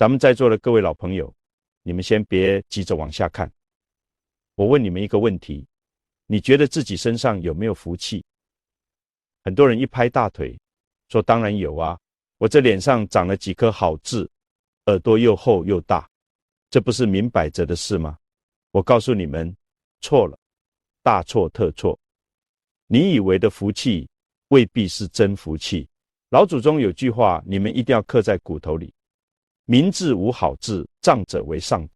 咱们在座的各位老朋友，你们先别急着往下看。我问你们一个问题，你觉得自己身上有没有福气？很多人一拍大腿说当然有啊，我这脸上长了几颗好痣，耳朵又厚又大，这不是明摆着的事吗？我告诉你们，错了，大错特错。你以为的福气未必是真福气。老祖宗有句话，你们一定要刻在骨头里，民志无好志，障者为上。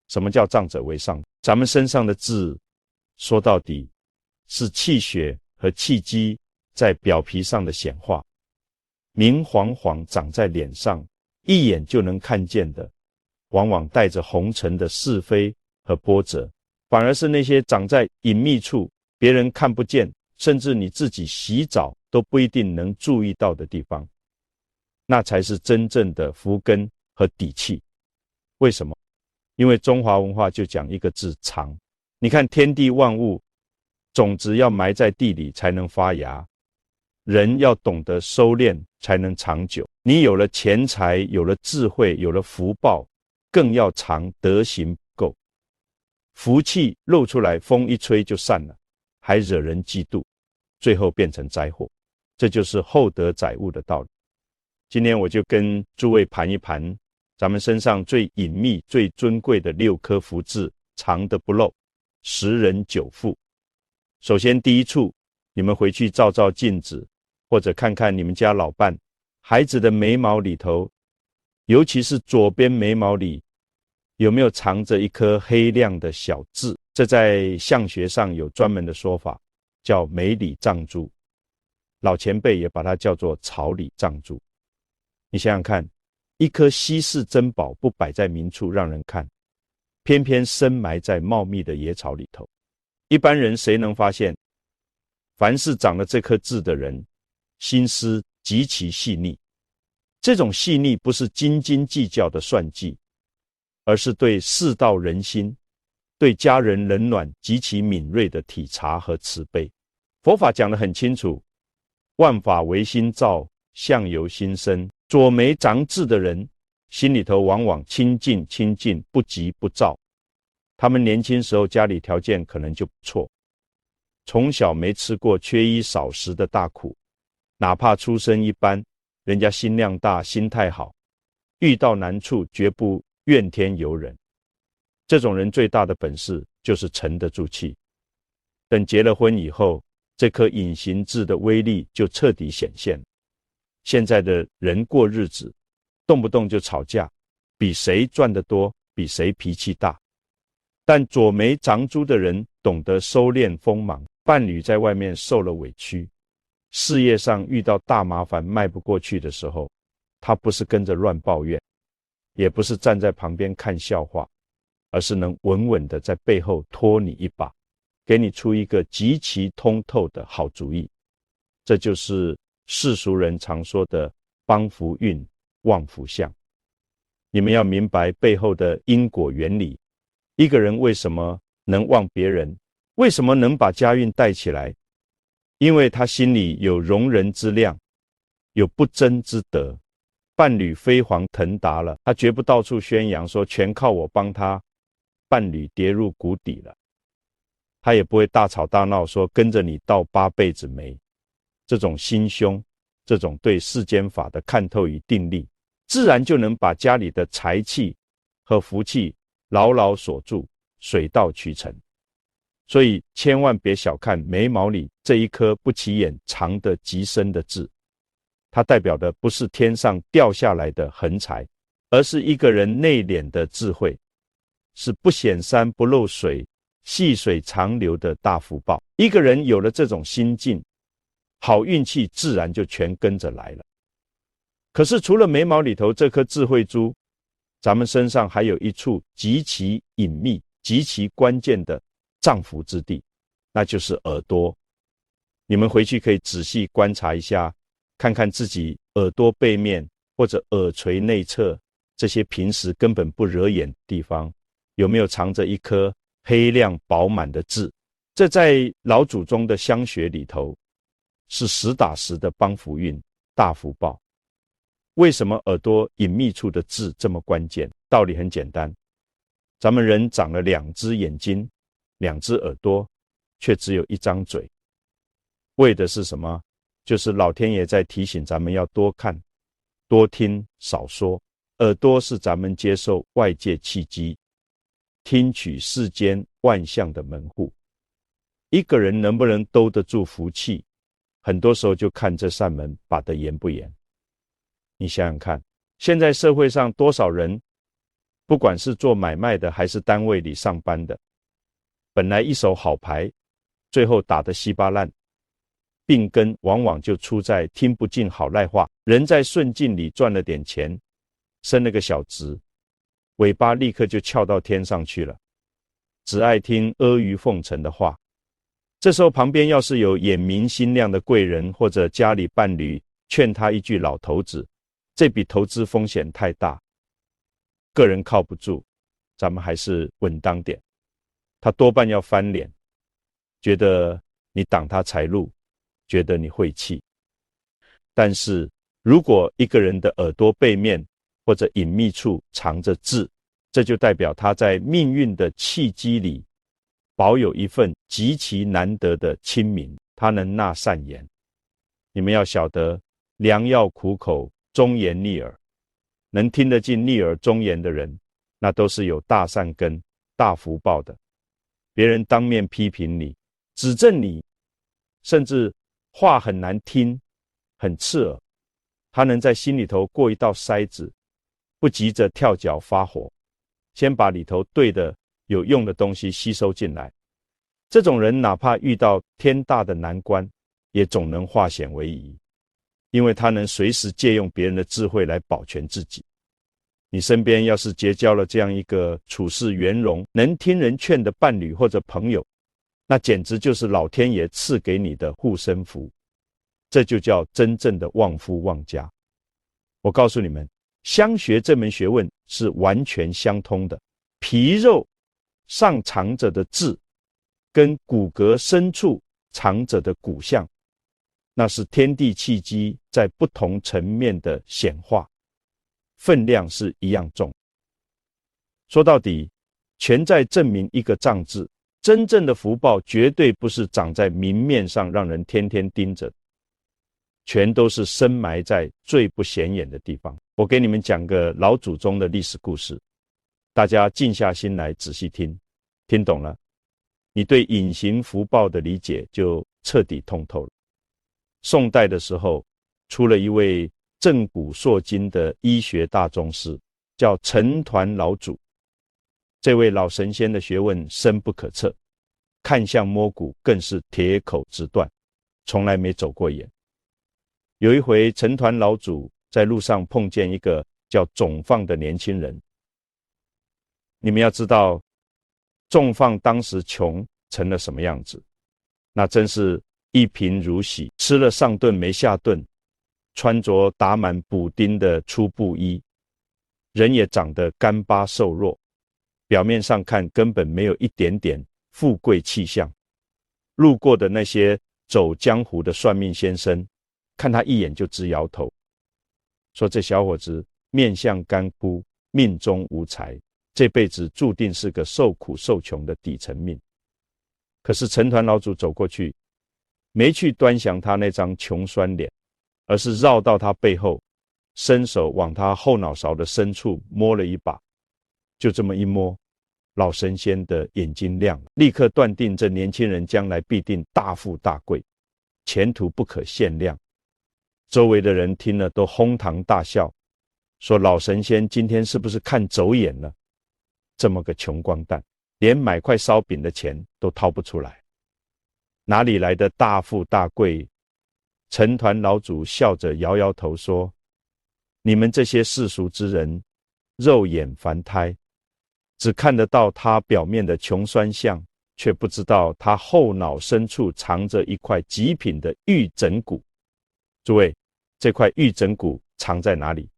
什么叫障者为上？咱们身上的痣，说到底是气血和气机在表皮上的显化，明晃晃长在脸上，一眼就能看见的，往往带着红尘的是非和波折，反而是那些长在隐秘处，别人看不见，甚至你自己洗澡都不一定能注意到的地方，那才是真正的福根和底气。为什么？因为中华文化就讲一个字，藏。你看天地万物，种子要埋在地里才能发芽，人要懂得收敛才能长久。你有了钱财，有了智慧，有了福报，更要藏德行不够。福气露出来，风一吹就散了，还惹人嫉妒，最后变成灾祸。这就是厚德载物的道理。今天我就跟诸位盘一盘咱们身上最隐秘最尊贵的6颗福字，藏得不露，10人9富。首先第一处，你们回去照照镜子，或者看看你们家老伴孩子的眉毛里头，尤其是左边眉毛里有没有藏着一颗黑亮的小痣。这在相学上有专门的说法，叫眉里藏珠，老前辈也把它叫做草里藏珠。你想想看，一颗稀世珍宝不摆在明处让人看，偏偏深埋在茂密的野草里头，一般人谁能发现？凡是长了这颗痣的人，心思极其细腻。这种细腻不是斤斤计较的算计，而是对世道人心，对家人冷暖极其敏锐的体察和慈悲。佛法讲得很清楚，万法唯心造，相由心生。左眉长痣的人，心里头往往清净，不急不躁。他们年轻时候家里条件可能就不错，从小没吃过缺衣少食的大苦，哪怕出身一般，人家心量大，心态好，遇到难处绝不怨天尤人。这种人最大的本事就是沉得住气。等结了婚以后，这颗隐形痣的威力就彻底显现。现在的人过日子，动不动就吵架，比谁赚得多，比谁脾气大。但左眉长珠的人懂得收敛锋芒，伴侣在外面受了委屈，事业上遇到大麻烦迈不过去的时候，他不是跟着乱抱怨，也不是站在旁边看笑话，而是能稳稳的在背后拖你一把，给你出一个极其通透的好主意。这就是世俗人常说的帮福运、旺福相。你们要明白背后的因果原理。一个人为什么能旺别人，为什么能把家运带起来？因为他心里有容人之量，有不争之德。伴侣飞黄腾达了，他绝不到处宣扬说全靠我帮他伴侣跌入谷底了。他也不会大吵大闹说跟着你倒8辈子霉。这种心胸，这种对世间法的看透与定力，自然就能把家里的财气和福气牢牢锁住，水到渠成。所以千万别小看眉毛里这一颗不起眼藏得极深的痣，它代表的不是天上掉下来的横财，而是一个人内敛的智慧，是不显山不漏水，细水长流的大福报。一个人有了这种心境，好运气自然就全跟着来了。可是除了眉毛里头这颗智慧珠，咱们身上还有一处极其隐秘、极其关键的藏福之地，那就是耳朵。你们回去可以仔细观察一下，看看自己耳朵背面或者耳垂内侧这些平时根本不惹眼的地方，有没有藏着一颗黑亮饱满的痣。这在老祖宗的相学里头是实打实的帮福运、大福报。为什么耳朵隐秘处的痣这么关键？道理很简单，咱们人长了2只眼睛，2只耳朵，却只有1张嘴，为的是什么？就是老天爷在提醒咱们要多看、多听、少说。耳朵是咱们接受外界契机、听取世间万象的门户。一个人能不能兜得住福气，很多时候就看这扇门把得严不严。你想想看，现在社会上多少人，不管是做买卖的还是单位里上班的，本来一手好牌，最后打得稀巴烂，病根往往就出在听不进好赖话，人在顺境里赚了点钱，升了个小职，尾巴立刻就翘到天上去了，只爱听阿谀奉承的话。这时候旁边要是有眼明心亮的贵人，或者家里伴侣劝他一句老头子，这笔投资风险太大，个人靠不住，咱们还是稳当点。他多半要翻脸，觉得你挡他财路，觉得你晦气。但是如果一个人的耳朵背面或者隐秘处藏着痣，这就代表他在命运的契机里保有一份极其难得的亲民，他能纳善言。你们要晓得，良药苦口，忠言逆耳，能听得进逆耳忠言的人，那都是有大善根、大福报的。别人当面批评你、指正你，甚至话很难听、很刺耳，他能在心里头过一道筛子，不急着跳脚发火，先把里头对的有用的东西吸收进来。这种人哪怕遇到天大的难关，也总能化险为夷，因为他能随时借用别人的智慧来保全自己。你身边要是结交了这样一个处事圆融、能听人劝的伴侣或者朋友，那简直就是老天爷赐给你的护身符，这就叫真正的旺夫旺家。我告诉你们，相学这门学问是完全相通的，皮肉上藏着的痣，跟骨骼深处藏着的骨相，那是天地契机在不同层面的显化，分量是一样重。说到底，全在证明一个障字，真正的福报绝对不是长在明面上让人天天盯着，全都是深埋在最不显眼的地方。我给你们讲个老祖宗的历史故事，大家静下心来仔细听，听懂了，你对隐形福报的理解就彻底通透了。宋代的时候，出了一位震古烁今的医学大宗师，叫陈抟老祖。这位老神仙的学问深不可测，看相摸骨更是铁口直断，从来没走过眼。有一回，陈抟老祖在路上碰见一个叫总放的年轻人。你们要知道，仲放当时穷成了什么样子，那真是一贫如洗，吃了上顿没下顿，穿着打满补丁的粗布衣，人也长得干巴瘦弱，表面上看根本没有一点点富贵气象。路过的那些走江湖的算命先生，看他一眼就直摇头，说这小伙子面相干枯，命中无财，这辈子注定是个受苦受穷的底层命。可是陈抟老祖走过去，没去端详他那张穷酸脸，而是绕到他背后，伸手往他后脑勺的深处摸了一把。就这么一摸，老神仙的眼睛亮了，立刻断定这年轻人将来必定大富大贵，前途不可限量。周围的人听了都哄堂大笑，说老神仙今天是不是看走眼了？这么个穷光蛋，连买块烧饼的钱都掏不出来，哪里来的大富大贵？陈抟老祖笑着摇摇头说，你们这些世俗之人，肉眼凡胎，只看得到他表面的穷酸相，却不知道他后脑深处藏着一块极品的玉枕骨。诸位，这块玉枕骨藏在哪里？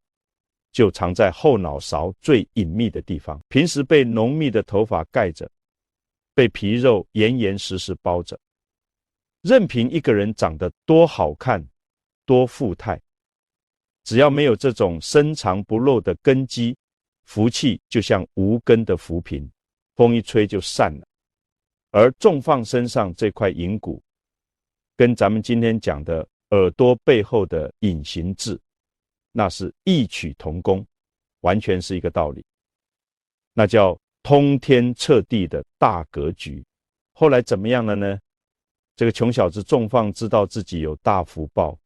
就藏在后脑勺最隐秘的地方，平时被浓密的头发盖着，被皮肉严严实实包着。任凭一个人长得多好看，多富态，只要没有这种深藏不露的根基，福气就像无根的浮萍，风一吹就散了。而种放身上这块银骨，跟咱们今天讲的耳朵背后的隐形痣，那是异曲同工，完全是一个道理。那叫通天彻地的大格局。后来怎么样了呢？这个穷小子种放知道自己有大福报，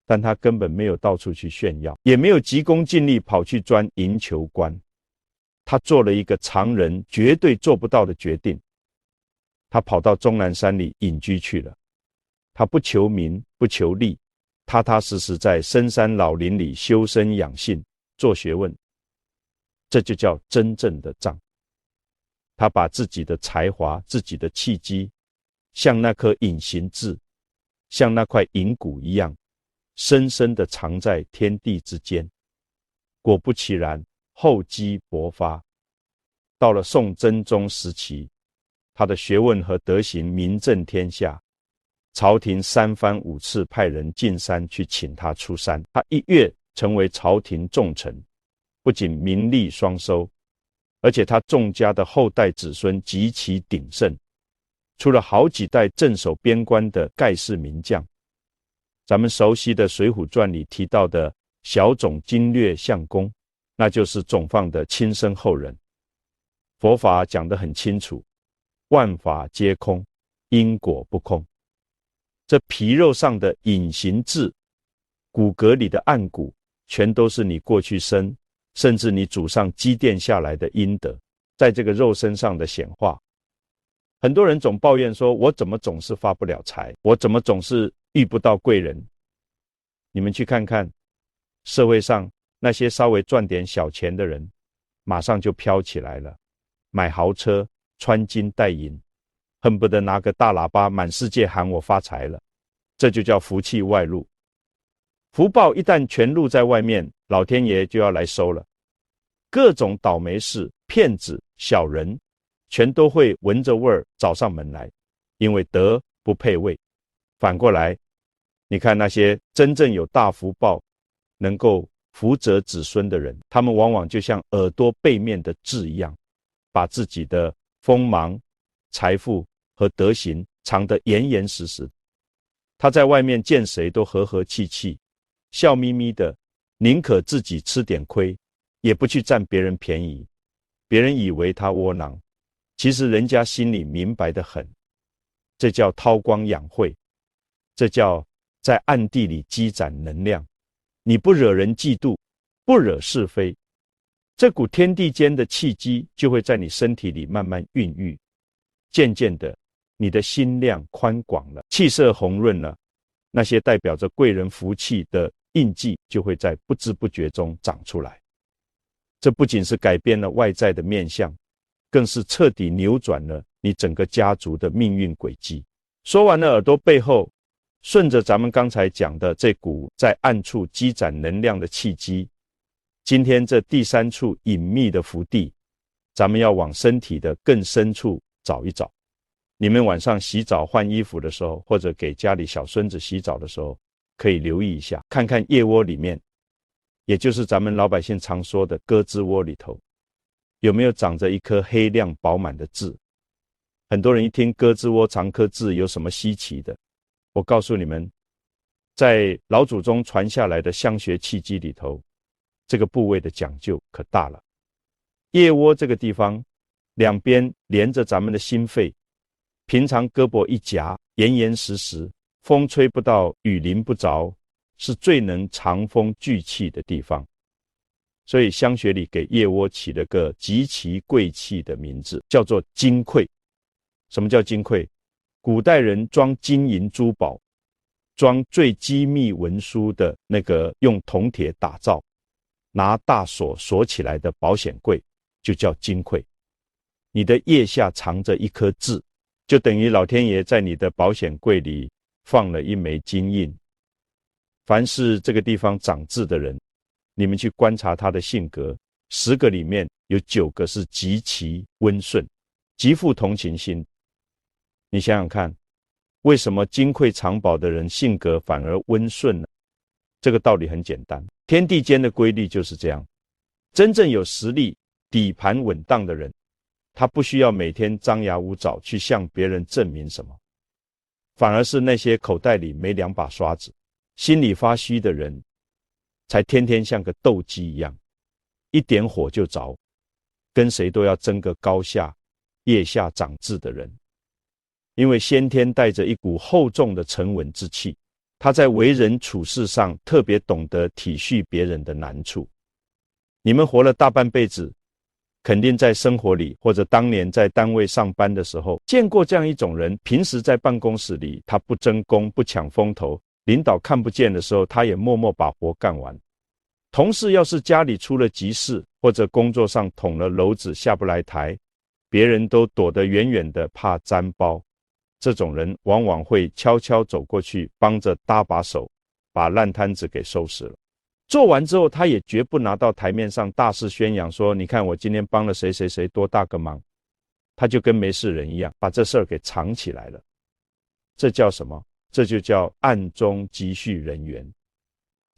但他根本没有到处去炫耀，也没有急功近利跑去钻银球关。他做了一个常人绝对做不到的决定，他跑到终南山里隐居去了。他不求名不求利，踏踏实实在深山老林里修身养性，做学问。这就叫真正的藏。他把自己的才华、自己的契机，像那颗隐形痣，像那块银骨一样，深深地藏在天地之间。果不其然，厚积薄发。到了宋真宗时期，他的学问和德行名震天下，朝廷3番5次派人进山去请他出山，他一跃成为朝廷重臣，不仅名利双收，而且他众家的后代子孙极其鼎盛，出了好几代镇守边关的盖世名将。咱们熟悉的《水浒传》里提到的小种经略相公，那就是种放的亲生后人。佛法讲得很清楚，万法皆空，因果不空。这皮肉上的隐形痣，骨骼里的暗骨，全都是你过去生甚至你祖上积淀下来的阴德，在这个肉身上的显化。很多人总抱怨说，我怎么总是发不了财，我怎么总是遇不到贵人。你们去看看社会上那些稍微赚点小钱的人，马上就飘起来了，买豪车，穿金戴银，恨不得拿个大喇叭满世界喊我发财了。这就叫福气外露。福报一旦全露在外面，老天爷就要来收了。各种倒霉事、骗子、小人，全都会闻着味儿找上门来，因为德不配位。反过来，你看那些真正有大福报、能够福泽子孙的人，他们往往就像耳朵背面的痣一样，把自己的锋芒、财富和德行藏得严严实实。他在外面见谁都和和气气，笑眯眯的，宁可自己吃点亏，也不去占别人便宜。别人以为他窝囊，其实人家心里明白得很。这叫韬光养晦，这叫在暗地里积攒能量。你不惹人嫉妒，不惹是非，这股天地间的气机就会在你身体里慢慢孕育。渐渐的，你的心量宽广了，气色红润了，那些代表着贵人福气的印记就会在不知不觉中长出来。这不仅是改变了外在的面相，更是彻底扭转了你整个家族的命运轨迹。说完了耳朵背后，顺着咱们刚才讲的这股在暗处积攒能量的契机，今天这第3处隐秘的福地，咱们要往身体的更深处找一找。你们晚上洗澡换衣服的时候，或者给家里小孙子洗澡的时候，可以留意一下，看看腋窝里面，也就是咱们老百姓常说的胳肢窝里头，有没有长着一颗黑亮饱满的痣。很多人一听胳肢窝长颗痣有什么稀奇的，我告诉你们，在老祖宗传下来的相学契机里头，这个部位的讲究可大了。腋窝这个地方，两边连着咱们的心肺，平常胳膊一夹，严严实实，风吹不到，雨淋不着，是最能藏风聚气的地方。所以香学里给腋窝起了个极其贵气的名字，叫做金匮。什么叫金匮？古代人装金银珠宝，装最机密文书的那个用铜铁打造，拿大锁锁起来的保险柜，就叫金匮。你的腋下藏着一颗痣，就等于老天爷在你的保险柜里放了一枚金印。凡是这个地方长痣的人，你们去观察他的性格，10个里面有9个是极其温顺，极富同情心。你想想看，为什么金匮藏宝的人性格反而温顺呢？这个道理很简单，天天地间的规律就是这样。真正有实力、底盘稳当的人，他不需要每天张牙舞爪去向别人证明什么，反而是那些口袋里没两把刷子、心里发虚的人，才天天像个斗鸡一样，一点火就着，跟谁都要争个高下、腋下长痣的人。因为先天带着一股厚重的沉稳之气，他在为人处事上特别懂得体恤别人的难处。你们活了大半辈子，肯定在生活里或者当年在单位上班的时候见过这样一种人，平时在办公室里他不争功不抢风头，领导看不见的时候他也默默把活干完。同事要是家里出了急事，或者工作上捅了篓子下不来台，别人都躲得远远的，怕沾包。这种人往往会悄悄走过去，帮着搭把手，把烂摊子给收拾了。做完之后，他也绝不拿到台面上大肆宣扬说，你看我今天帮了谁谁谁多大个忙。他就跟没事人一样，把这事儿给藏起来了。这叫什么？这就叫暗中积蓄人缘。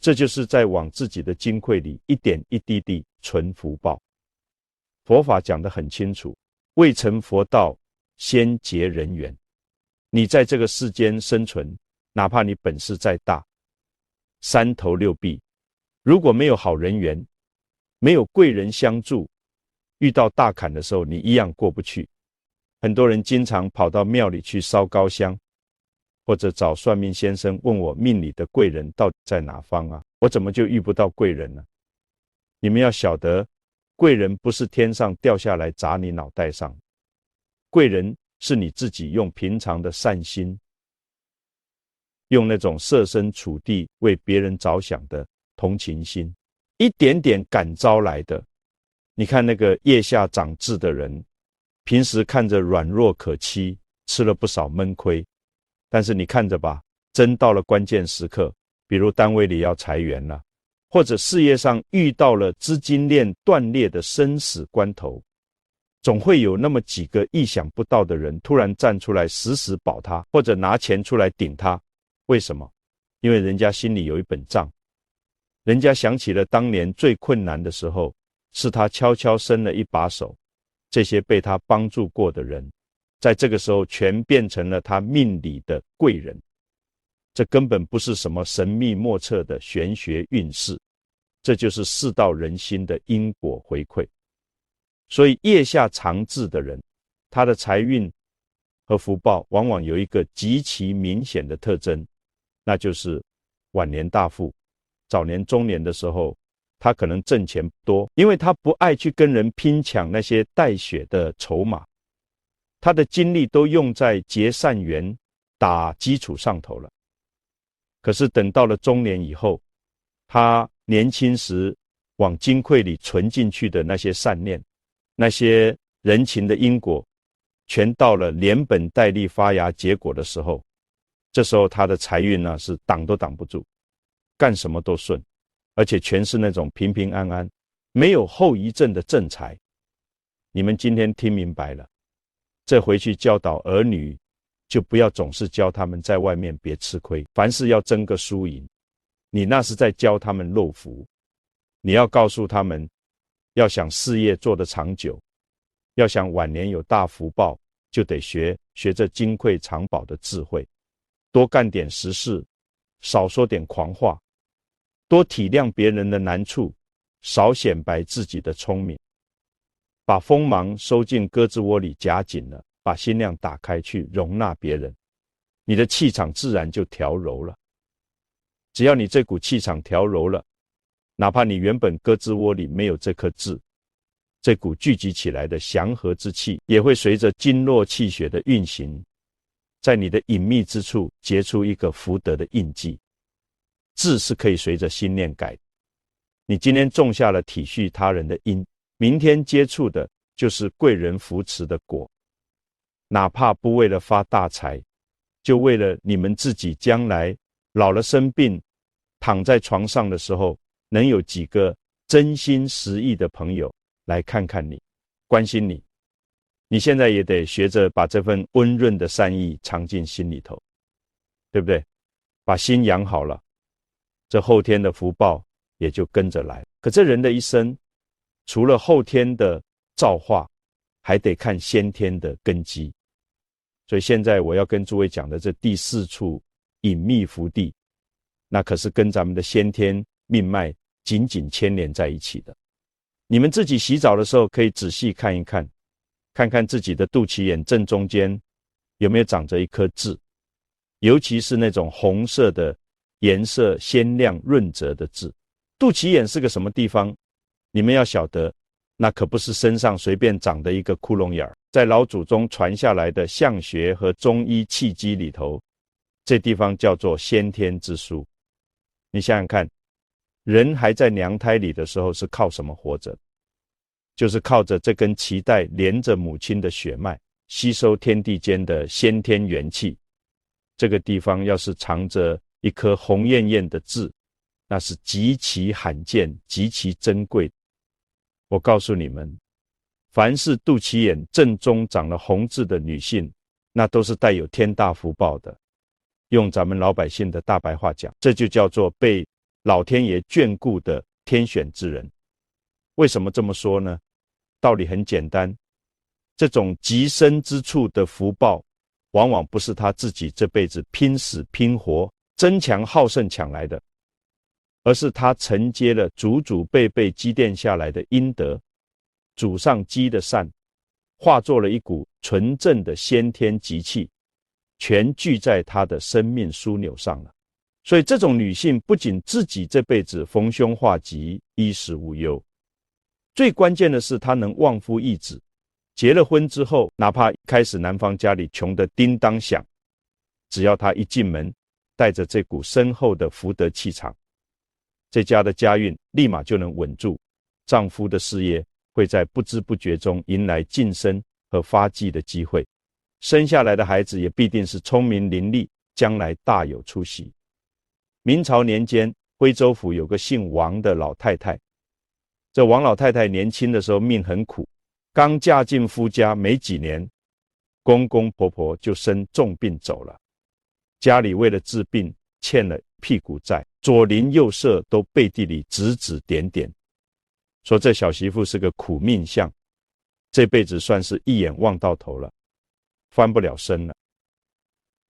这就是在往自己的金库里一点一滴地存福报。佛法讲得很清楚，未成佛道，先结人缘。你在这个世间生存，哪怕你本事再大，三头六臂，如果没有好人缘，没有贵人相助，遇到大坎的时候，你一样过不去。很多人经常跑到庙里去烧高香，或者找算命先生问我命里的贵人到底在哪方啊？我怎么就遇不到贵人呢？你们要晓得，贵人不是天上掉下来砸你脑袋上，贵人是你自己用平常的善心，用那种设身处地为别人着想的同情心，一点点感召来的。你看那个腋下长痣的人，平时看着软弱可欺，吃了不少闷亏，但是你看着吧，真到了关键时刻，比如单位里要裁员了，或者事业上遇到了资金链断裂的生死关头，总会有那么几个意想不到的人突然站出来死死保他，或者拿钱出来顶他。为什么？因为人家心里有一本账，人家想起了当年最困难的时候，是他悄悄伸了一把手，这些被他帮助过的人，在这个时候全变成了他命里的贵人。这根本不是什么神秘莫测的玄学运势，这就是世道人心的因果回馈。所以腋下藏痣的人，他的财运和福报往往有一个极其明显的特征，那就是晚年大富。早年中年的时候，他可能挣钱不多，因为他不爱去跟人拼抢那些带血的筹码，他的精力都用在结善缘、打基础上头了。可是等到了中年以后，他年轻时往金库里存进去的那些善念，那些人情的因果，全到了连本带利发芽结果的时候，这时候他的财运呢，是挡都挡不住，干什么都顺，而且全是那种平平安安，没有后遗症的正财。你们今天听明白了，这回去教导儿女，就不要总是教他们在外面别吃亏，凡事要争个输赢，你那是在教他们漏福。你要告诉他们，要想事业做得长久，要想晚年有大福报，就得学这金匮藏宝的智慧，多干点实事，少说点狂话，多体谅别人的难处，少显摆自己的聪明，把锋芒收进胳肢窝里夹紧了，把心量打开去容纳别人，你的气场自然就调柔了。只要你这股气场调柔了，哪怕你原本胳肢窝里没有这颗痣，这股聚集起来的祥和之气也会随着经络气血的运行，在你的隐秘之处结出一个福德的印记。痣是可以随着心念改的，你今天种下了体恤他人的因，明天接触的就是贵人扶持的果。哪怕不为了发大财，就为了你们自己将来老了生病，躺在床上的时候，能有几个真心实意的朋友来看看你，关心你。你现在也得学着把这份温润的善意藏进心里头，对不对？把心养好了，这后天的福报也就跟着来。可这人的一生，除了后天的造化，还得看先天的根基。所以现在我要跟诸位讲的这第4处隐秘福地，那可是跟咱们的先天命脉紧紧牵连在一起的。你们自己洗澡的时候可以仔细看一看，看看自己的肚脐眼正中间有没有长着一颗痣，尤其是那种红色的颜色鲜亮润泽的痣。肚脐眼是个什么地方？你们要晓得，那可不是身上随便长的一个窟窿眼儿。在老祖宗传下来的相学和中医气机里头，这地方叫做先天之枢。你想想看，人还在娘胎里的时候是靠什么活着？就是靠着这根脐带连着母亲的血脉，吸收天地间的先天元气。这个地方要是藏着一颗红艳艳的痣，那是极其罕见、极其珍贵。我告诉你们，凡是肚脐眼正中长了红痣的女性，那都是带有天大福报的。用咱们老百姓的大白话讲，这就叫做被老天爷眷顾的天选之人。为什么这么说呢？道理很简单，这种极深之处的福报，往往不是他自己这辈子拼死拼活、争强好胜抢来的，而是他承接了祖祖辈辈积淀下来的阴德，祖上积的善，化作了一股纯正的先天极气，全聚在他的生命枢纽上了。所以这种女性不仅自己这辈子逢凶化吉，衣食无忧，最关键的是她能旺夫益子。结了婚之后，哪怕开始男方家里穷得叮当响，只要她一进门，带着这股深厚的福德气场，这家的家运立马就能稳住，丈夫的事业会在不知不觉中迎来晋升和发迹的机会，生下来的孩子也必定是聪明伶俐，将来大有出息。明朝年间，徽州府有个姓王的老太太，这王老太太年轻的时候命很苦，刚嫁进夫家没几年，公公婆婆就生重病走了，家里为了治病欠了屁股债，左邻右舍都背地里指指点点，说这小媳妇是个苦命相，这辈子算是一眼望到头了，翻不了身了。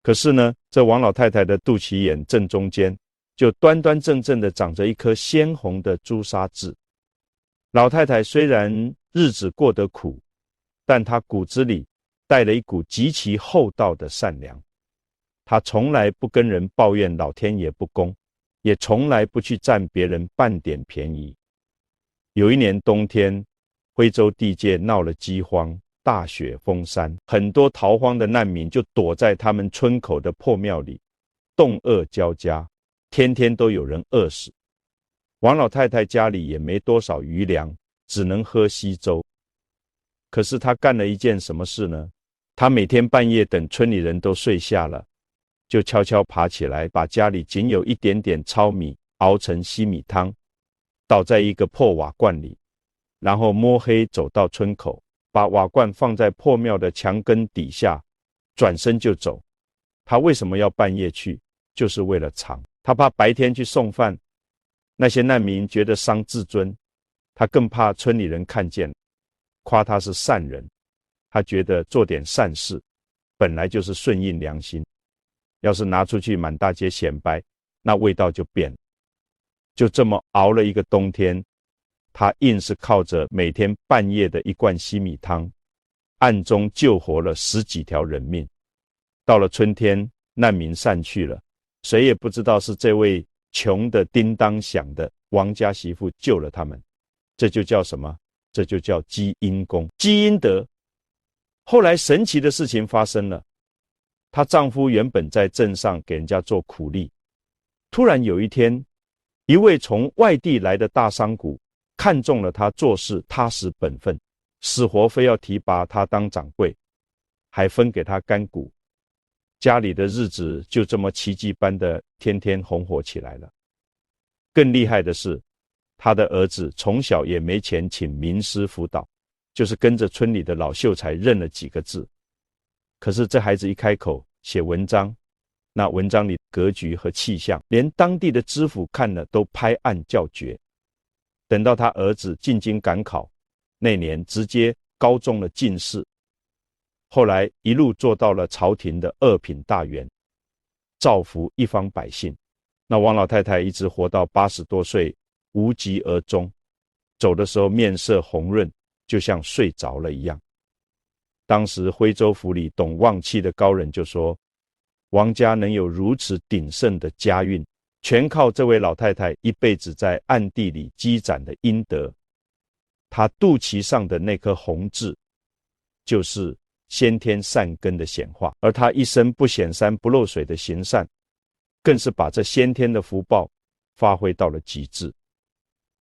可是呢，这王老太太的肚脐眼正中间就端端正正的长着一颗鲜红的朱砂痣。老太太虽然日子过得苦，但她骨子里带了一股极其厚道的善良。她从来不跟人抱怨老天爷不公，也从来不去占别人半点便宜。有一年冬天，徽州地界闹了饥荒，大雪封山，很多逃荒的难民就躲在他们村口的破庙里，冻饿交加，天天都有人饿死。王老太太家里也没多少余粮，只能喝稀粥。可是她干了一件什么事呢？她每天半夜等村里人都睡下了，就悄悄爬起来，把家里仅有一点点糙米熬成稀米汤，倒在一个破瓦罐里，然后摸黑走到村口，把瓦罐放在破庙的墙根底下，转身就走。她为什么要半夜去？就是为了藏。她怕白天去送饭，那些难民觉得伤自尊，他更怕村里人看见，夸他是善人。他觉得做点善事本来就是顺应良心，要是拿出去满大街显摆，那味道就变了。就这么熬了一个冬天，他硬是靠着每天半夜的一罐稀米汤，暗中救活了10几条人命。到了春天，难民散去了，谁也不知道是这位穷的叮当响的王家媳妇救了他们。这就叫什么？这就叫积阴功、积阴德。后来神奇的事情发生了，她丈夫原本在镇上给人家做苦力，突然有一天，一位从外地来的大商贾看中了她做事踏实本分，死活非要提拔她当掌柜，还分给她干股。家里的日子就这么奇迹般的天天红火起来了。更厉害的是，他的儿子从小也没钱请名师辅导，就是跟着村里的老秀才认了几个字。可是这孩子一开口写文章，那文章里格局和气象，连当地的知府看了都拍案叫绝。等到他儿子进京赶考，那年直接高中了进士，后来一路做到了朝廷的二品大员，造福一方百姓。那王老太太一直活到80多岁，无疾而终，走的时候面色红润，就像睡着了一样。当时徽州府里懂旺气的高人就说，王家能有如此鼎盛的家运，全靠这位老太太一辈子在暗地里积攒的阴德。她肚脐上的那颗红痣，就是先天善根的显化，而她一生不显山不漏水的行善，更是把这先天的福报发挥到了极致。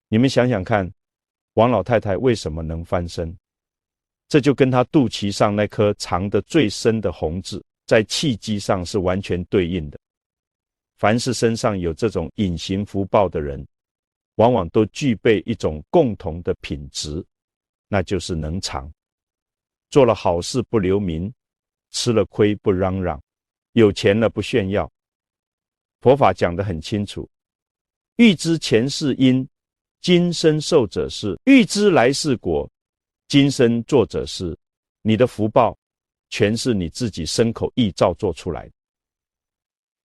你们想想看，王老太太为什么能翻身？这就跟她肚脐上那颗藏得最深的红痣，在气机上是完全对应的。凡是身上有这种隐形福报的人，往往都具备一种共同的品质，那就是能藏。做了好事不留名，吃了亏不嚷嚷，有钱了不炫耀。佛法讲得很清楚，欲知前世因，今生受者是；欲知来世果，今生做者是。你的福报全是你自己身口意造作出来的。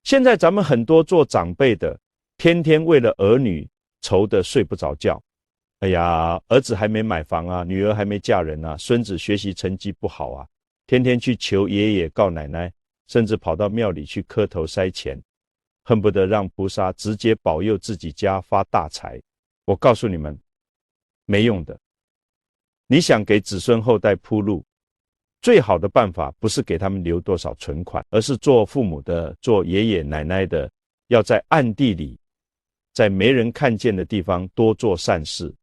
现在咱们很多做长辈的，天天为了儿女愁得睡不着觉。哎呀，儿子还没买房啊，女儿还没嫁人啊，孙子学习成绩不好啊，天天去求爷爷告奶奶，甚至跑到庙里去磕头塞钱，恨不得让菩萨直接保佑自己家发大财。我告诉你们，没用的。你想给子孙后代铺路，最好的办法不是给他们留多少存款，而是做父母的，做爷爷奶奶的，要在暗地里，在没人看见的地方多做善事，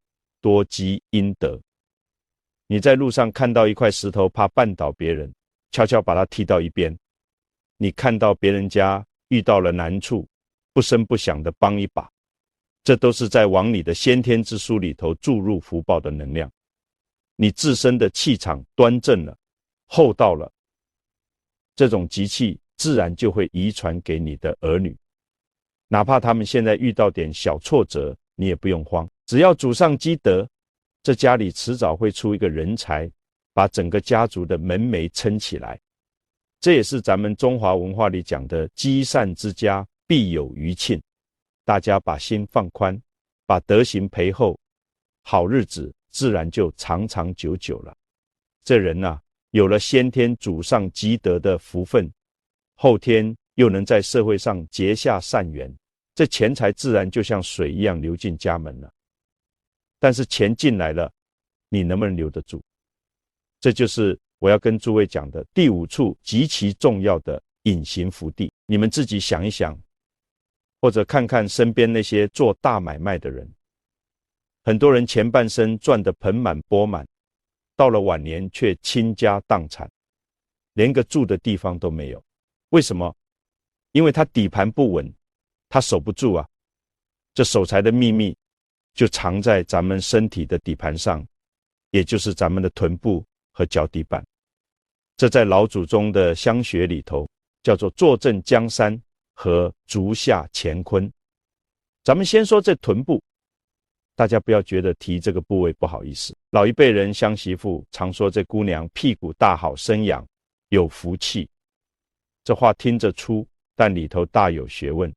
多积阴德。你在路上看到一块石头，怕绊倒别人，悄悄把它踢到一边。你看到别人家遇到了难处，不声不响地帮一把，这都是在往你的先天之书里头注入福报的能量。你自身的气场端正了，厚道了，这种吉气自然就会遗传给你的儿女。哪怕他们现在遇到点小挫折，你也不用慌，只要祖上积德，这家里迟早会出一个人才，把整个家族的门楣撑起来。这也是咱们中华文化里讲的积善之家必有余庆。大家把心放宽，把德行培厚，好日子自然就长长久久了。这人啊，有了先天祖上积德的福分，后天又能在社会上结下善缘，这钱财自然就像水一样流进家门了。但是钱进来了，你能不能留得住？这就是我要跟诸位讲的第5处极其重要的隐形福地。你们自己想一想，或者看看身边那些做大买卖的人，很多人前半生赚得盆满钵满，到了晚年却倾家荡产，连个住的地方都没有。为什么？因为他底盘不稳，他守不住啊。这守财的秘密就藏在咱们身体的底盘上，也就是咱们的臀部和脚底板。这在老祖宗的香学里头叫做坐镇江山和足下乾坤。咱们先说这臀部，大家不要觉得提这个部位不好意思。老一辈人相媳妇常说这姑娘屁股大好生养，有福气。这话听着粗，但里头大有学问。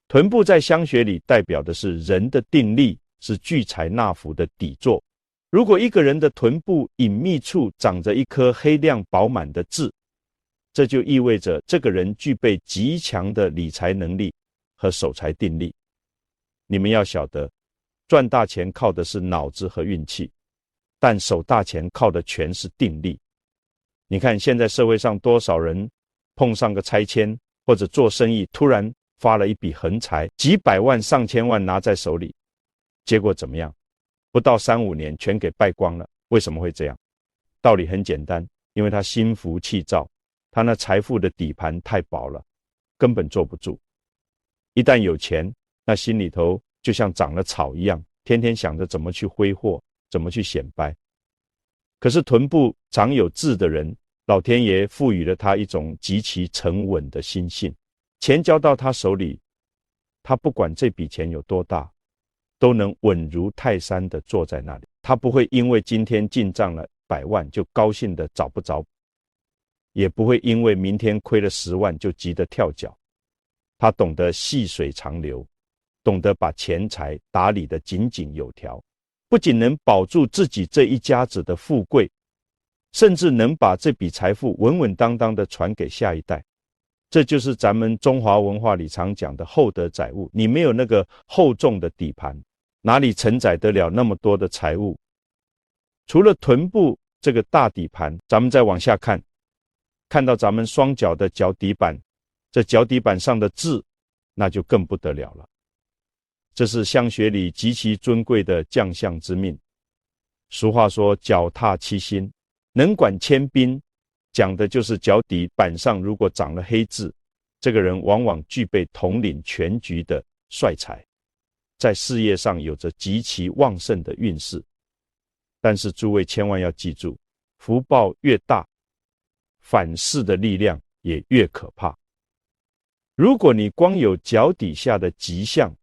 臀部在香学里代表的是人的定力，是聚财纳福的底座。如果一个人的臀部隐秘处长着一颗黑亮饱满的痣，这就意味着这个人具备极强的理财能力和守财定力。你们要晓得，赚大钱靠的是脑子和运气，但守大钱靠的全是定力。你看现在社会上多少人碰上个拆迁或者做生意，突然发了一笔横财，几百万上千万拿在手里，结果怎么样？不到3-5年全给败光了。为什么会这样？道理很简单，因为他心浮气躁，他那财富的底盘太薄了，根本坐不住。一旦有钱，那心里头就像长了草一样，天天想着怎么去挥霍，怎么去显摆。可是臀部长有痣的人，老天爷赋予了他一种极其沉稳的心性，钱交到他手里，他不管这笔钱有多大，都能稳如泰山的坐在那里。他不会因为今天进账了100万就高兴的找不着，也不会因为明天亏了10万就急得跳脚。他懂得细水长流，懂得把钱财打理得井井有条，不仅能保住自己这一家子的富贵，甚至能把这笔财富稳稳当当地传给下一代。这就是咱们中华文化里常讲的厚德载物。你没有那个厚重的底盘，哪里承载得了那么多的财物？除了臀部这个大底盘，咱们再往下看，看到咱们双脚的脚底板，这脚底板上的字，那就更不得了了。这是相学里极其尊贵的将相之命。俗话说脚踏七星，能管千兵，讲的就是脚底板上如果长了黑字，这个人往往具备统领全局的帅才，在事业上有着极其旺盛的运势。但是诸位千万要记住，福报越大，反噬的力量也越可怕。如果你光有脚底下的吉相，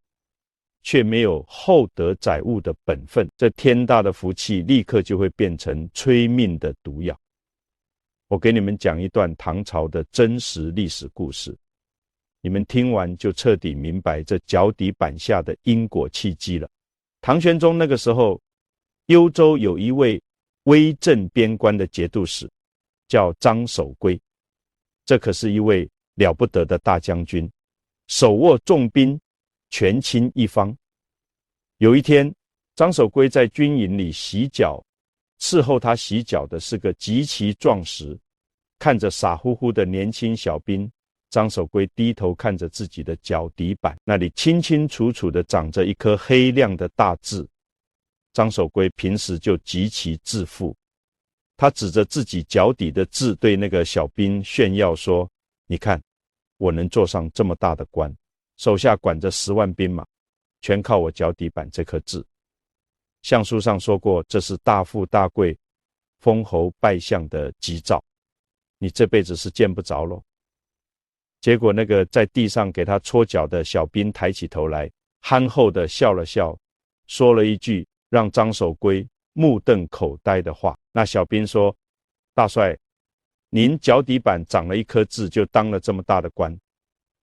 却没有厚德载物的本分，这天大的福气立刻就会变成催命的毒药。我给你们讲一段唐朝的真实历史故事，你们听完就彻底明白这脚底板下的因果契机了。唐玄宗那个时候，幽州有一位威震边关的节度使，叫张守珪。这可是一位了不得的大将军，手握重兵，权倾一方。有一天，张守珪在军营里洗脚，伺候他洗脚的是个极其壮实，看着傻乎乎的年轻小兵。张守珪低头看着自己的脚底板，那里清清楚楚地长着一颗黑亮的大痣。张守珪平时就极其自负，他指着自己脚底的痣对那个小兵炫耀说，你看，我能坐上这么大的官，手下管着10万兵马，全靠我脚底板这颗痣。相书上说过，这是大富大贵、封侯拜相的吉兆，你这辈子是见不着咯。结果那个在地上给他搓脚的小兵抬起头来，憨厚地笑了笑，说了一句让张守珪目瞪口呆的话。那小兵说，大帅，您脚底板长了一颗痣就当了这么大的官，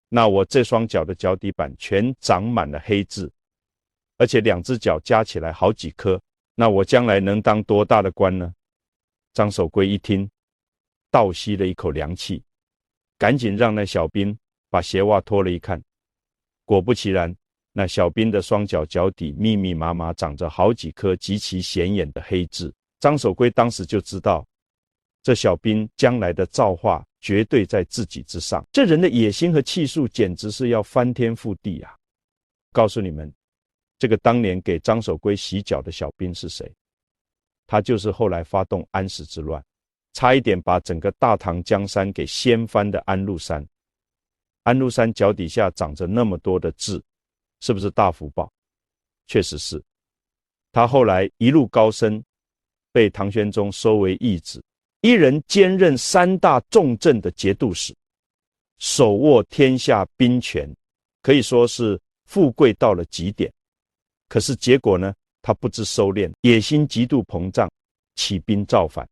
那我这双脚的脚底板全长满了黑痣，而且2只脚加起来好几颗，那我将来能当多大的官呢？张守珪一听，倒吸了一口凉气，赶紧让那小兵把鞋袜脱了一看，果不其然，那小兵的双脚脚底密密麻麻长着好几颗极其显眼的黑痣。张守珪当时就知道，这小兵将来的造化绝对在自己之上。这人的野心和气数简直是要翻天覆地啊！告诉你们，这个当年给张守珪洗脚的小兵是谁？他就是后来发动安史之乱，差一点把整个大唐江山给掀翻的安禄山。安禄山脚底下长着那么多的痣，是不是大福报？确实是。他后来一路高升，被唐玄宗收为义子，一人兼任3大重镇的节度使，手握天下兵权，可以说是富贵到了极点。可是结果呢，他不知收敛，野心极度膨胀，起兵造反，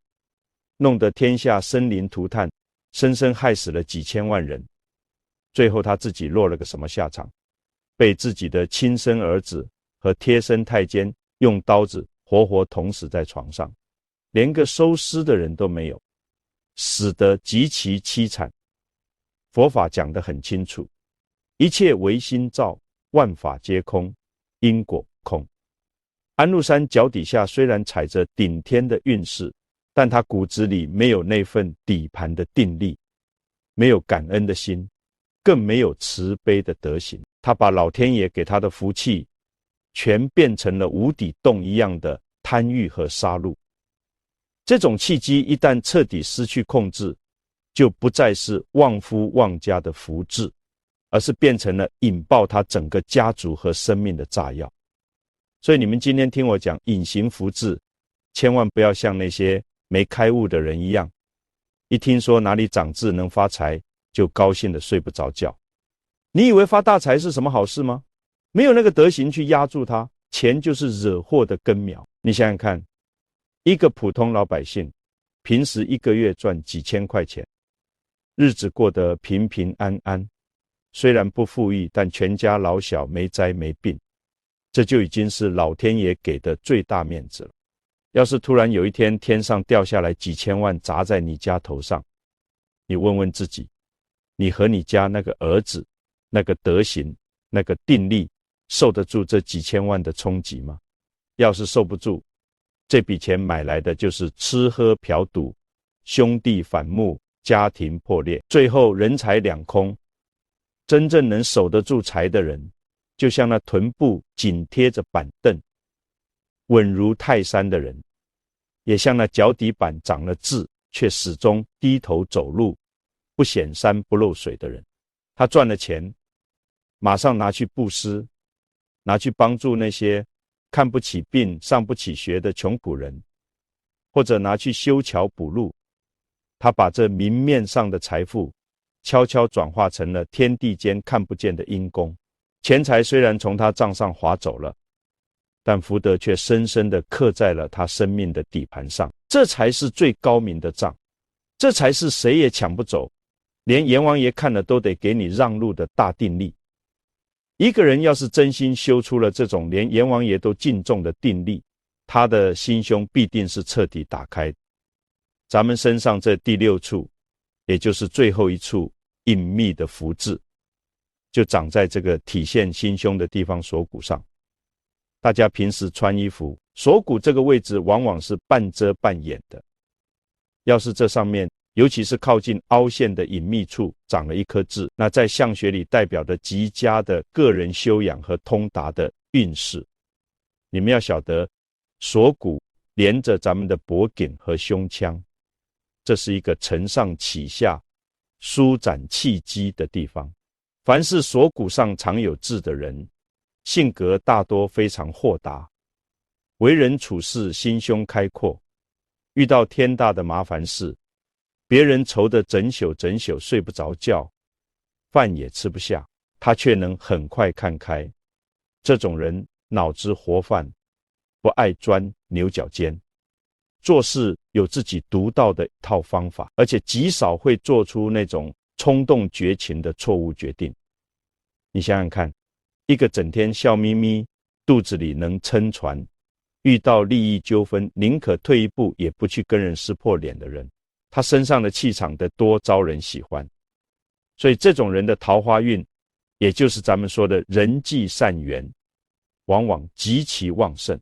弄得天下生灵涂炭，生生害死了几千万人。最后他自己落了个什么下场？被自己的亲生儿子和贴身太监用刀子活活捅死在床上，连个收尸的人都没有，死得极其凄惨。佛法讲得很清楚，一切唯心造，万法皆空，因果空。安禄山脚底下虽然踩着顶天的运势，但他骨子里没有那份底盘的定力，没有感恩的心，更没有慈悲的德行。他把老天爷给他的福气全变成了无底洞一样的贪欲和杀戮。这种契机一旦彻底失去控制，就不再是旺夫旺家的福至，而是变成了引爆他整个家族和生命的炸药。所以你们今天听我讲隐形福至，千万不要像那些没开悟的人一样，一听说哪里长痣能发财，就高兴的睡不着觉。你以为发大财是什么好事吗？没有那个德行去压住它，钱就是惹祸的根苗。你想想看，一个普通老百姓，平时一个月赚几千块钱，日子过得平平安安，虽然不富裕，但全家老小没灾没病，这就已经是老天爷给的最大面子了。要是突然有一天天上掉下来几千万砸在你家头上，你问问自己，你和你家那个儿子、那个德行、那个定力受得住这几千万的冲击吗？要是受不住，这笔钱买来的就是吃喝嫖赌，兄弟反目，家庭破裂，最后人财两空。真正能守得住财的人，就像那臀部紧贴着板凳，稳如泰山的人，也像那脚底板长了痣，却始终低头走路，不显山不漏水的人。他赚了钱，马上拿去布施，拿去帮助那些看不起病、上不起学的穷苦人，或者拿去修桥补路。他把这明面上的财富悄悄转化成了天地间看不见的因功。钱财虽然从他账上划走了，但福德却深深地刻在了他生命的底盘上。这才是最高明的账，这才是谁也抢不走，连阎王爷看了都得给你让路的大定力。一个人要是真心修出了这种连阎王爷都敬重的定力，他的心胸必定是彻底打开。咱们身上这第六处，也就是最后一处隐秘的福字，就长在这个体现心胸的地方锁骨上。大家平时穿衣服，锁骨这个位置往往是半遮半掩的。要是这上面，尤其是靠近凹陷的隐秘处长了一颗痣，那在相学里代表的极佳的个人修养和通达的运势。你们要晓得，锁骨连着咱们的脖颈和胸腔，这是一个承上启下、舒展气机的地方。凡是锁骨上常有痣的人，性格大多非常豁达，为人处事心胸开阔，遇到天大的麻烦事，别人愁得整宿整宿睡不着觉，饭也吃不下，他却能很快看开。这种人脑子活泛，不爱钻牛角尖，做事有自己独到的一套方法，而且极少会做出那种冲动绝情的错误决定。你想想看，一个整天笑眯眯，肚子里能撑船，遇到利益纠纷宁可退一步也不去跟人撕破脸的人，他身上的气场得多招人喜欢。所以这种人的桃花运，也就是咱们说的人际善缘，往往极其旺盛。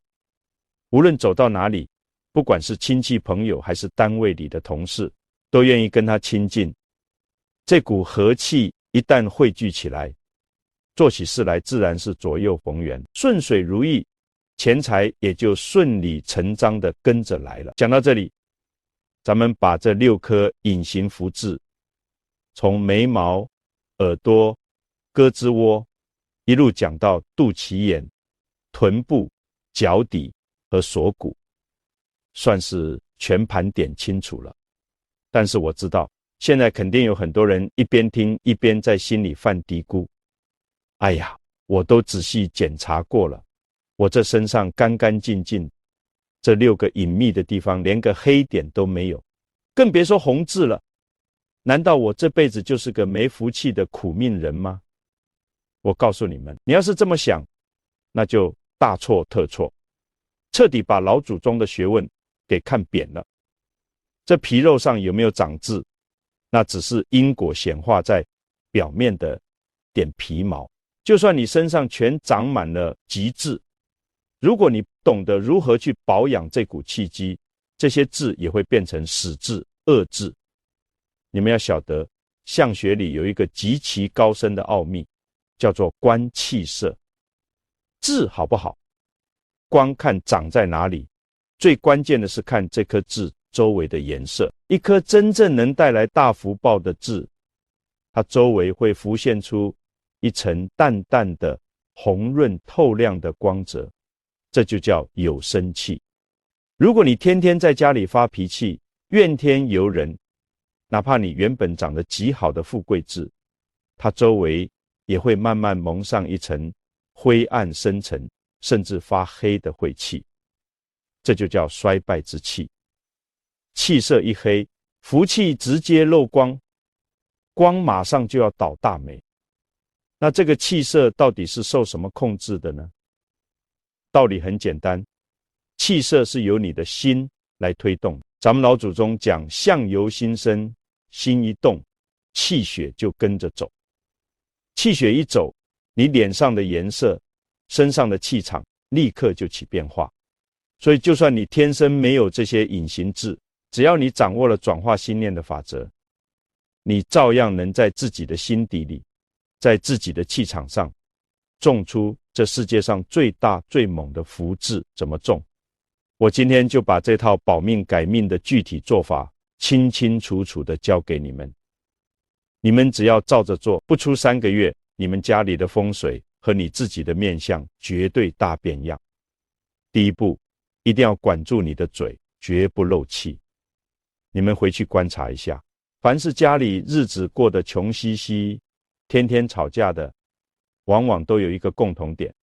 无论走到哪里，不管是亲戚朋友还是单位里的同事，都愿意跟他亲近。这股和气一旦汇聚起来，做起事来自然是左右逢源，顺水如意，钱财也就顺理成章地跟着来了。讲到这里，咱们把这6颗隐形福字，从眉毛、耳朵、胳肢窝，一路讲到肚脐眼、臀部、脚底和锁骨，算是全盘点清楚了。但是我知道，现在肯定有很多人一边听一边在心里犯嘀咕，哎呀，我都仔细检查过了，我这身上干干净净，这6个隐秘的地方连个黑点都没有，更别说红痣了。难道我这辈子就是个没福气的苦命人吗？我告诉你们，你要是这么想，那就大错特错，彻底把老祖宗的学问给看扁了。这皮肉上有没有长痣，那只是因果显化在表面的点皮毛。就算你身上全长满了吉痣，如果你懂得如何去保养这股气机，这些痣也会变成死痣、恶痣。你们要晓得，相学里有一个极其高深的奥秘，叫做观气色。痣好不好，光看长在哪里，最关键的是看这颗痣周围的颜色。一颗真正能带来大福报的痣，它周围会浮现出一层淡淡的红润透亮的光泽，这就叫有生气。如果你天天在家里发脾气，怨天尤人，哪怕你原本长得极好的富贵痣，它周围也会慢慢蒙上一层灰暗深沉甚至发黑的晦气，这就叫衰败之气。气色一黑，福气直接漏光，光马上就要倒大霉。那这个气色到底是受什么控制的呢？道理很简单，气色是由你的心来推动。咱们老祖宗讲相由心生，心一动，气血就跟着走。气血一走，你脸上的颜色，身上的气场立刻就起变化。所以就算你天生没有这些隐形质，只要你掌握了转化心念的法则，你照样能在自己的心底里，在自己的气场上种出这世界上最大最猛的福字。怎么种？我今天就把这套保命改命的具体做法清清楚楚地教给你们。你们只要照着做，不出3个月，你们家里的风水和你自己的面相绝对大变样。第一步，一定要管住你的嘴，绝不漏气。你们回去观察一下，凡是家里日子过得穷兮兮，天天吵架的，往往都有一个共同点，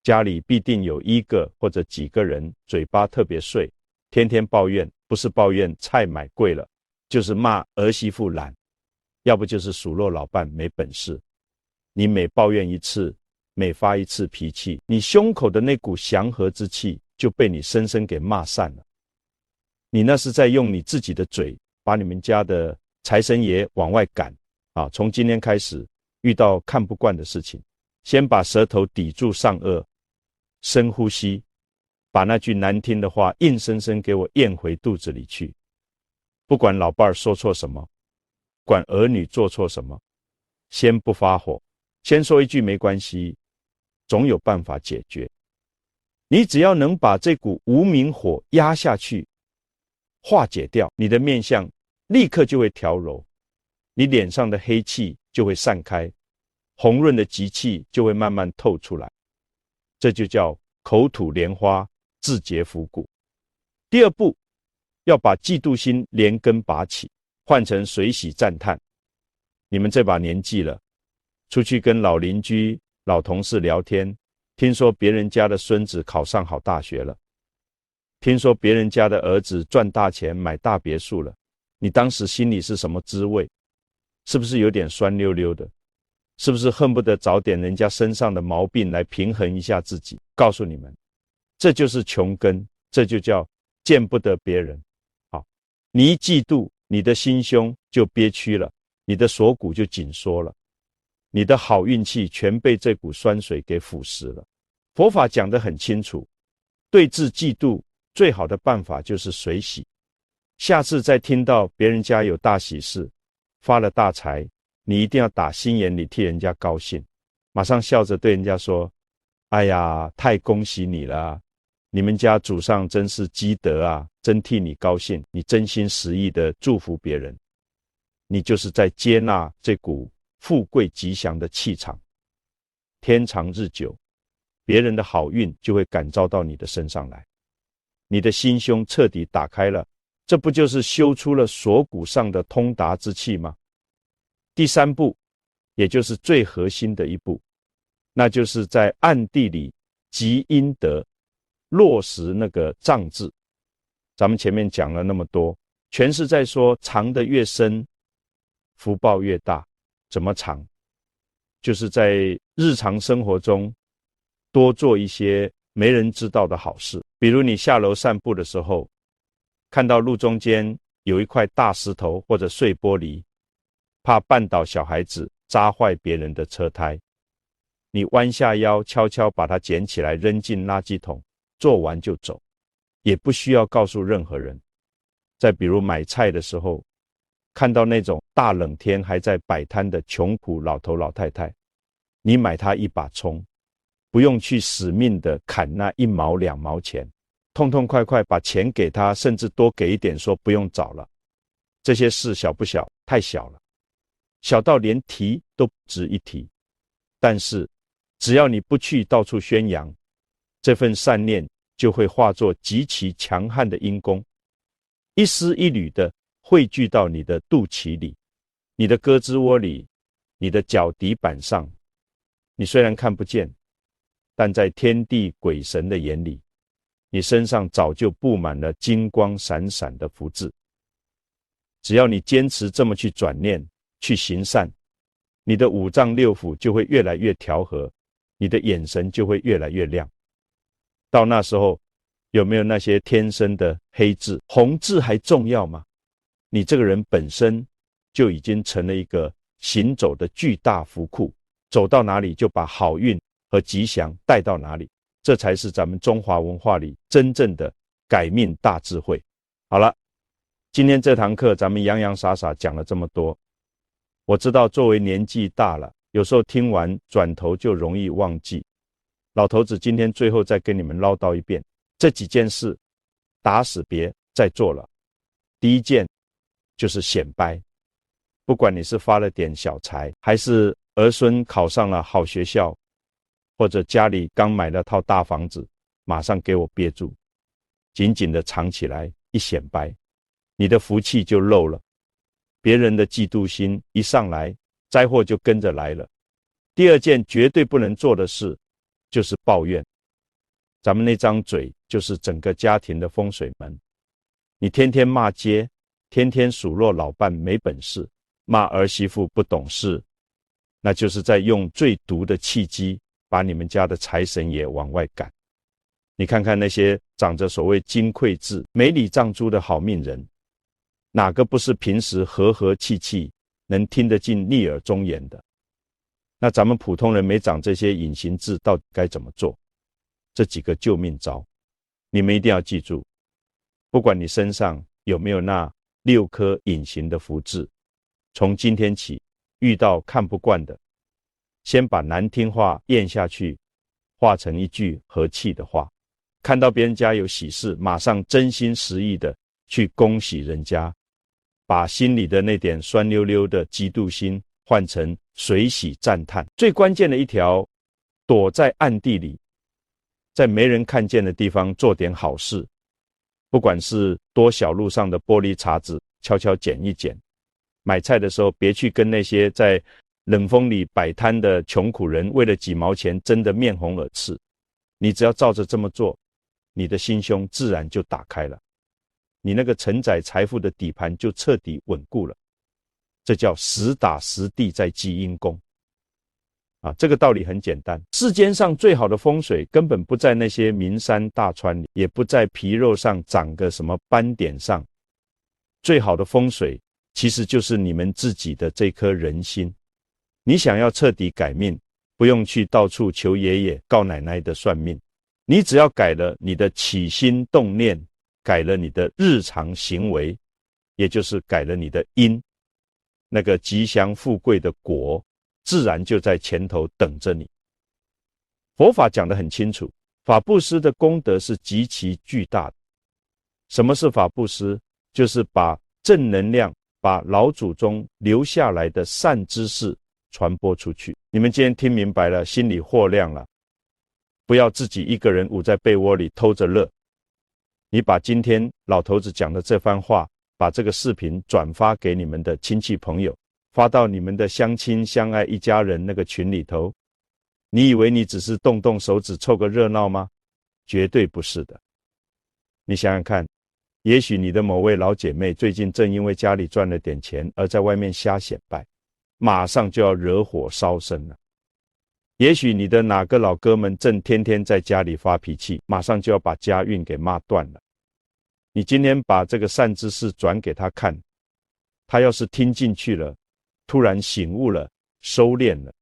家里必定有一个或者几个人嘴巴特别碎，天天抱怨，不是抱怨菜买贵了，就是骂儿媳妇懒，要不就是数落老伴没本事。你每抱怨一次，每发一次脾气，你胸口的那股祥和之气就被你深深给骂散了。你那是在用你自己的嘴把你们家的财神爷往外赶啊！从今天开始，遇到看不惯的事情，先把舌头抵住上颚，深呼吸，把那句难听的话硬生生给我咽回肚子里去。不管老伴儿说错什么，管儿女做错什么，先不发火，先说一句没关系，总有办法解决。你只要能把这股无名火压下去，化解掉，你的面相立刻就会调柔，你脸上的黑气就会散开，红润的吉气就会慢慢透出来。这就叫口吐莲花，自结福骨。第二步，要把嫉妒心连根拔起，换成随喜赞叹。你们这把年纪了，出去跟老邻居、老同事聊天，听说别人家的孙子考上好大学了，听说别人家的儿子赚大钱买大别墅了，你当时心里是什么滋味？是不是有点酸溜溜的？是不是恨不得找点人家身上的毛病来平衡一下自己？告诉你们，这就是穷根，这就叫见不得别人。好，你一嫉妒，你的心胸就憋屈了，你的锁骨就紧缩了，你的好运气全被这股酸水给腐蚀了。佛法讲得很清楚，对治嫉妒最好的办法就是随喜。下次再听到别人家有大喜事，发了大财，你一定要打心眼里替人家高兴，马上笑着对人家说，哎呀，太恭喜你了，你们家祖上真是积德啊，真替你高兴，你真心实意的祝福别人，你就是在接纳这股富贵吉祥的气场。天长日久，别人的好运就会感召到你的身上来，你的心胸彻底打开了，这不就是修出了锁骨上的通达之气吗？第三步，也就是最核心的一步，那就是在暗地里积阴德，落实那个藏字。咱们前面讲了那么多，全是在说藏得越深，福报越大。怎么藏？就是在日常生活中多做一些没人知道的好事。比如你下楼散步的时候，看到路中间有一块大石头或者碎玻璃，怕绊倒小孩子，扎坏别人的车胎，你弯下腰悄悄把它捡起来扔进垃圾桶，做完就走，也不需要告诉任何人。再比如买菜的时候，看到那种大冷天还在摆摊的穷苦老头老太太，你买他一把葱，不用去死命的砍那1毛2毛钱，痛痛快快把钱给他，甚至多给一点，说不用找了。这些事小不小？太小了，小到连提都不值一提。但是只要你不去到处宣扬，这份善念就会化作极其强悍的阴功，一丝一缕的汇聚到你的肚脐里，你的胳肢窝里，你的脚底板上，你虽然看不见，但在天地鬼神的眼里，你身上早就布满了金光闪闪的福字。只要你坚持这么去转念，去行善，你的五脏六腑就会越来越调和，你的眼神就会越来越亮。到那时候，有没有那些天生的黑痣？红痣还重要吗？你这个人本身就已经成了一个行走的巨大福库，走到哪里就把好运和吉祥带到哪里，这才是咱们中华文化里真正的改命大智慧。好了，今天这堂课咱们洋洋洒洒讲了这么多，我知道作为年纪大了，有时候听完转头就容易忘记。老头子今天最后再跟你们唠叨一遍，这几件事打死别再做了。第一件就是显摆，不管你是发了点小财，还是儿孙考上了好学校，或者家里刚买了套大房子，马上给我憋住，紧紧的藏起来，一显摆，你的福气就漏了，别人的嫉妒心一上来，灾祸就跟着来了。第二件绝对不能做的事就是抱怨，咱们那张嘴就是整个家庭的风水门。你天天骂街，天天数落老伴没本事，骂儿媳妇不懂事，那就是在用最毒的气机把你们家的财神爷往外赶。你看看那些长着所谓金匮痣、眉里藏珠的好命人，哪个不是平时和和气气，能听得进逆耳忠言的？那咱们普通人没长这些隐形痣，到底该怎么做？这几个救命招，你们一定要记住。不管你身上有没有那6颗隐形的福痣，从今天起，遇到看不惯的，先把难听话咽下去，化成一句和气的话。看到别人家有喜事，马上真心实意的去恭喜人家，把心里的那点酸溜溜的嫉妒心换成随喜赞叹。最关键的一条，躲在暗地里，在没人看见的地方做点好事，不管是多小路上的玻璃碴子悄悄捡一捡，买菜的时候别去跟那些在冷风里摆摊的穷苦人为了几毛钱争得面红耳赤。你只要照着这么做，你的心胸自然就打开了，你那个承载财富的底盘就彻底稳固了。这叫实打实地在积阴功啊！这个道理很简单，世间上最好的风水根本不在那些名山大川里，也不在皮肉上长个什么斑点上，最好的风水其实就是你们自己的这颗人心。你想要彻底改命，不用去到处求爷爷告奶奶的算命，你只要改了你的起心动念，改了你的日常行为，也就是改了你的因，那个吉祥富贵的果自然就在前头等着你。佛法讲得很清楚，法布施的功德是极其巨大的。什么是法布施？就是把正能量，把老祖宗留下来的善知识传播出去。你们今天听明白了，心里豁亮了，不要自己一个人捂在被窝里偷着乐。你把今天老头子讲的这番话，把这个视频转发给你们的亲戚朋友，发到你们的相亲相爱一家人那个群里头。你以为你只是动动手指凑个热闹吗？绝对不是的。你想想看，也许你的某位老姐妹最近正因为家里赚了点钱而在外面瞎显摆，马上就要惹火烧身了。也许你的哪个老哥们正天天在家里发脾气，马上就要把家运给骂断了。你今天把这个善知识转给他看，他要是听进去了，突然醒悟了，收敛了，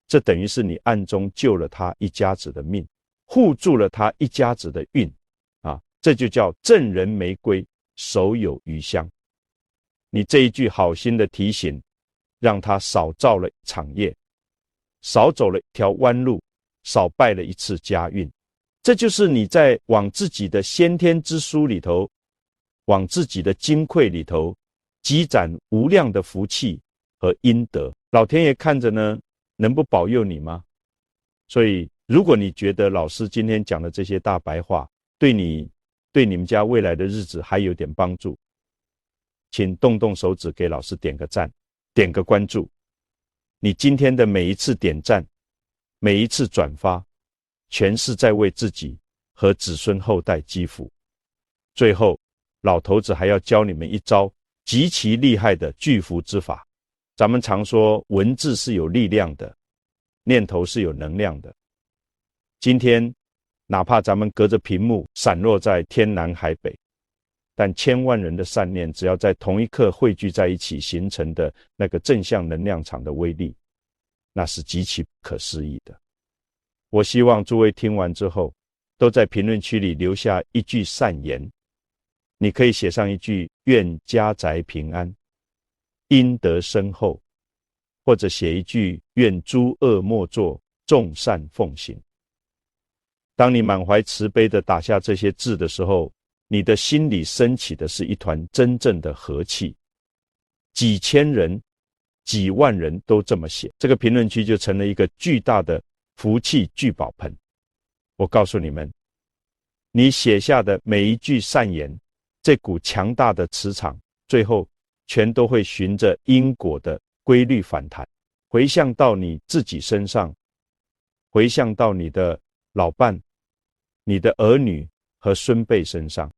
这等于是你暗中救了他一家子的命，护住了他一家子的运啊！这就叫赠人玫瑰，手有余香。你这一句好心的提醒，让他少造了一场业，少走了一条弯路，少败了一次家运。这就是你在往自己的先天之书里头，往自己的金匮里头积攒无量的福气和阴德。老天爷看着呢，能不保佑你吗？所以如果你觉得老师今天讲的这些大白话对你们家未来的日子还有点帮助，请动动手指给老师点个赞，点个关注。你今天的每一次点赞每一次转发，全是在为自己和子孙后代积福。最后，老头子还要教你们一招极其厉害的聚福之法。咱们常说文字是有力量的，念头是有能量的。今天哪怕咱们隔着屏幕散落在天南海北，但千万人的善念只要在同一刻汇聚在一起形成的那个正向能量场的威力，那是极其不可思议的。我希望诸位听完之后，都在评论区里留下一句善言。你可以写上一句愿家宅平安，阴德深厚，或者写一句愿诸恶莫作，众善奉行。当你满怀慈悲地打下这些字的时候，你的心里升起的是一团真正的和气。几千人、几万人都这么写，这个评论区就成了一个巨大的福气聚宝盆。我告诉你们，你写下的每一句善言，这股强大的磁场，最后全都会循着因果的规律反弹，回向到你自己身上，回向到你的老伴、你的儿女和孙辈身上。